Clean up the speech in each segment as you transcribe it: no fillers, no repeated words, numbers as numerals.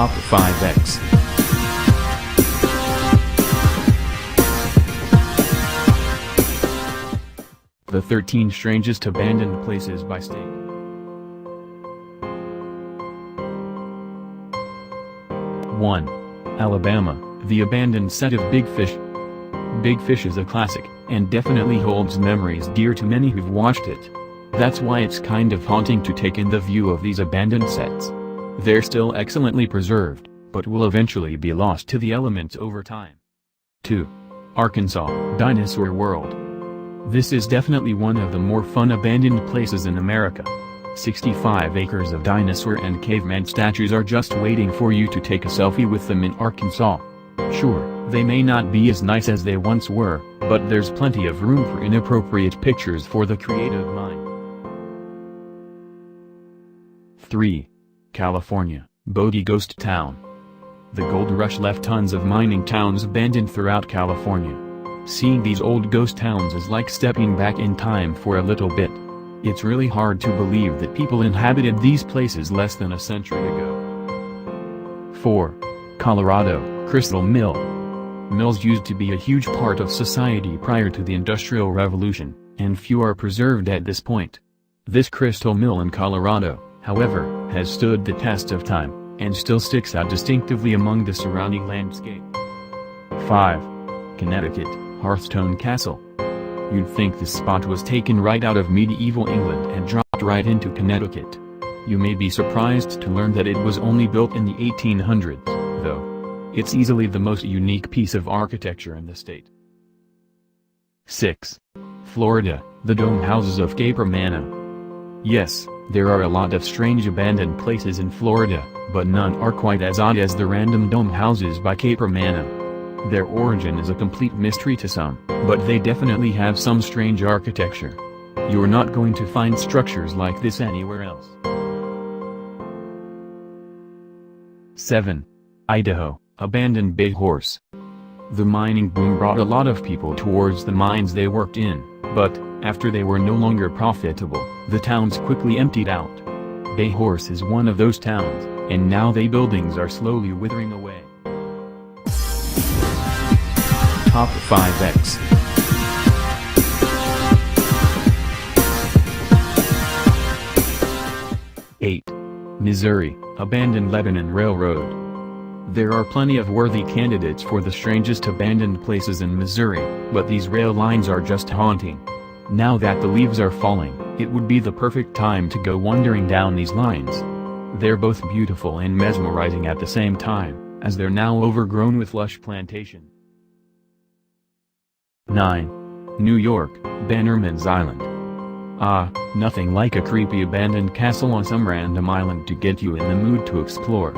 Top 5X. The 13 Strangest Abandoned Places by State. 1. Alabama, the abandoned set of Big Fish. Big Fish is a classic, and definitely holds memories dear to many who've watched it. That's why it's kind of haunting to take in the view of these abandoned sets. They're still excellently preserved, but will eventually be lost to the elements over time. 2. Arkansas, Dinosaur World. This is definitely one of the more fun abandoned places in America. 65 acres of dinosaur and caveman statues are just waiting for you to take a selfie with them in Arkansas. Sure, they may not be as nice as they once were, but there's plenty of room for inappropriate pictures for the creative mind. 3. California, Bogey Ghost Town. The gold rush left tons of mining towns abandoned throughout California. Seeing these old ghost towns is like stepping back in time for a little bit. It's really hard to believe that people inhabited these places less than a century ago. 4. Colorado, Crystal Mill. Mills used to be a huge part of society prior to the Industrial Revolution, and few are preserved at this point. This crystal mill in Colorado, however, has stood the test of time, and still sticks out distinctively among the surrounding landscape. 5. Connecticut, Hearthstone Castle. You'd think this spot was taken right out of medieval England and dropped right into Connecticut. You may be surprised to learn that it was only built in the 1800s, though. It's easily the most unique piece of architecture in the state. 6. Florida, the Dome Houses of Cape Romana. Yes, there are a lot of strange abandoned places in Florida, but none are quite as odd as the random dome houses by Cape Romana. Their origin is a complete mystery to some, but they definitely have some strange architecture. You're not going to find structures like this anywhere else. 7. Idaho, abandoned Bay Horse. The mining boom brought a lot of people towards the mines they worked in, but, after they were no longer profitable, the towns quickly emptied out. Bay Horse is one of those towns, and now they buildings are slowly withering away. Top 5X. 8. Missouri, abandoned Lebanon Railroad. There are plenty of worthy candidates for the strangest abandoned places in Missouri, but these rail lines are just haunting. Now that the leaves are falling, it would be the perfect time to go wandering down these lines. They're both beautiful and mesmerizing at the same time, as they're now overgrown with lush plantation. 9. New York, Bannerman's Island. Ah, nothing like a creepy abandoned castle on some random island to get you in the mood to explore.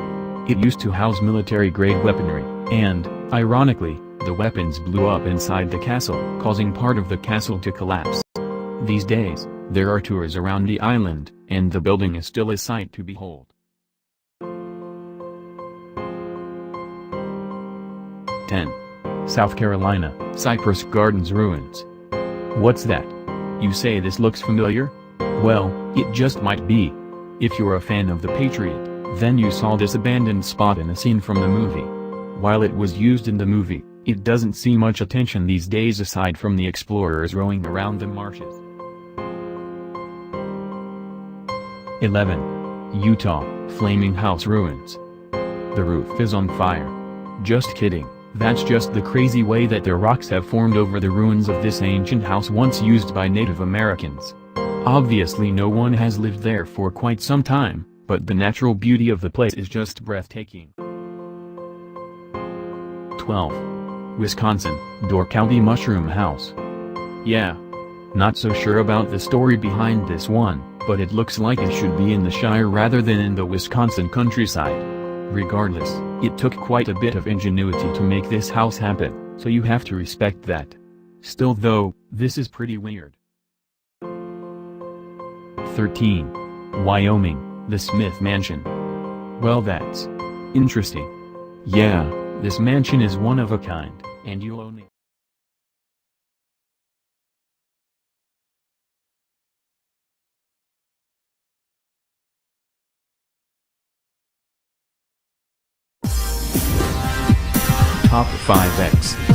It used to house military-grade weaponry, and, ironically, the weapons blew up inside the castle, causing part of the castle to collapse. These days, there are tours around the island, and the building is still a sight to behold. 10. South Carolina, Cypress Gardens Ruins. What's that? You say this looks familiar? Well, it just might be. If you're a fan of The Patriot, then you saw this abandoned spot in a scene from the movie. While it was used in the movie, it doesn't see much attention these days aside from the explorers rowing around the marshes. 11. Utah, Flaming House Ruins. The roof is on fire. Just kidding, that's just the crazy way that the rocks have formed over the ruins of this ancient house once used by Native Americans. Obviously no one has lived there for quite some time, but the natural beauty of the place is just breathtaking. 12. Wisconsin, Door County Mushroom House. Yeah. Not so sure about the story behind this one, but it looks like it should be in the Shire rather than in the Wisconsin countryside. Regardless, it took quite a bit of ingenuity to make this house happen, so you have to respect that. Still though, this is pretty weird. 13. Wyoming, the Smith Mansion. Well, that's interesting. Yeah, this mansion is one of a kind, and you'll only Top 5x.